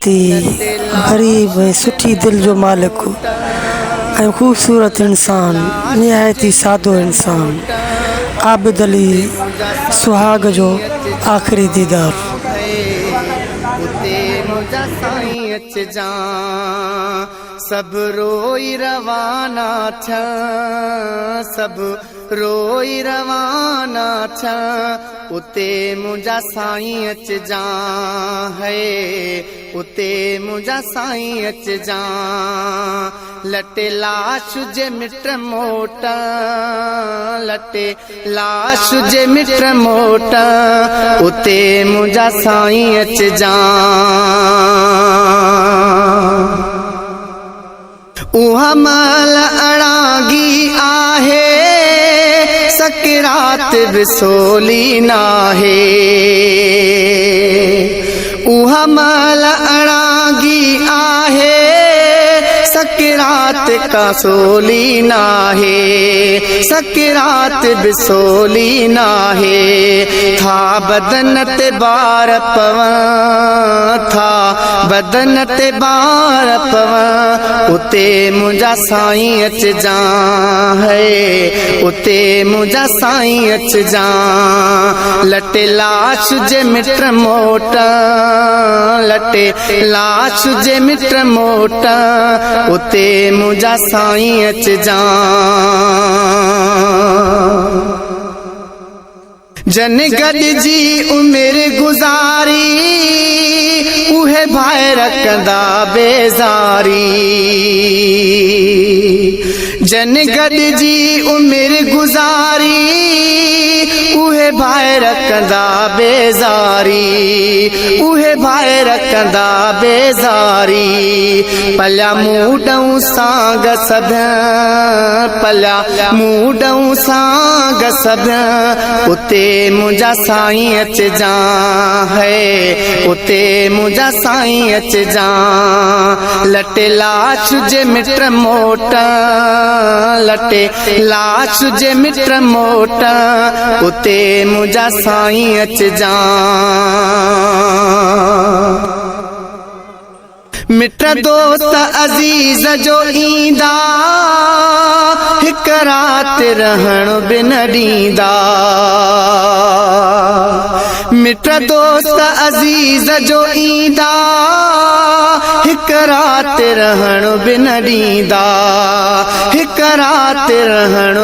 गरीब ऐं सुठी दिल जो मालिक ऐं ख़ूबसूरत इंसान, निहायती सादो इंसान, आबिद अली सुहाग जो आख़िरी दीदार। सब रोई रवाना थिया, सब रोई रवाना थिया, उते मुंहिंजा साईं अचजा है, उते मुंहिंजा साईं अचजा। लटे लाश जे मिट मोट, लटे लाश जे मिट मोट, उते मुंहिंजा साईं अचजा। उहा मल अड़ागी आहे, सकरात विसोली नाहे। उहा मल अड़ागी आहे, सकरात का सोली नाहे, सकरात बिसोली नाहे। था बदन ते बार पवन, था बदन ते बार पवन, उते मुंहिंजा साईं अचजा है, उते मुंहिंजा साईं अचजा। लटे लाश जे मिट मोट, लटे लाश जे मिट मोट, उते मुंहिंजा साईं अचजा। जन गॾिजी उमिरि गुज़ारी, उहे भाई रखंदा बेज़ारी। जन गॾिजी उमिरि गुज़ारी, उहे भाई रखंदा बेज़ारी, उहे भाई रखंदा बेज़ारी। पलिया मूडऊं सांग सभ्य, पलिया मूडऊं सांग सभ्य, उते मुंहिंजा साईं अचजा है, उते मुंहिंजा साईं अचजा। लटे लाश जे मिट मोट, लटे लाश जे मिट मोट, उते मुंहिंजा साईं अचजा। मिट दोस्त अज़ीज़ जो ईंदा, हिक रात रहण बि न ॾींदा। मिट दोस्त अज़ीज़ जो ईंदा, हिक रात रहण बि न ॾींदा, हिक रात रहण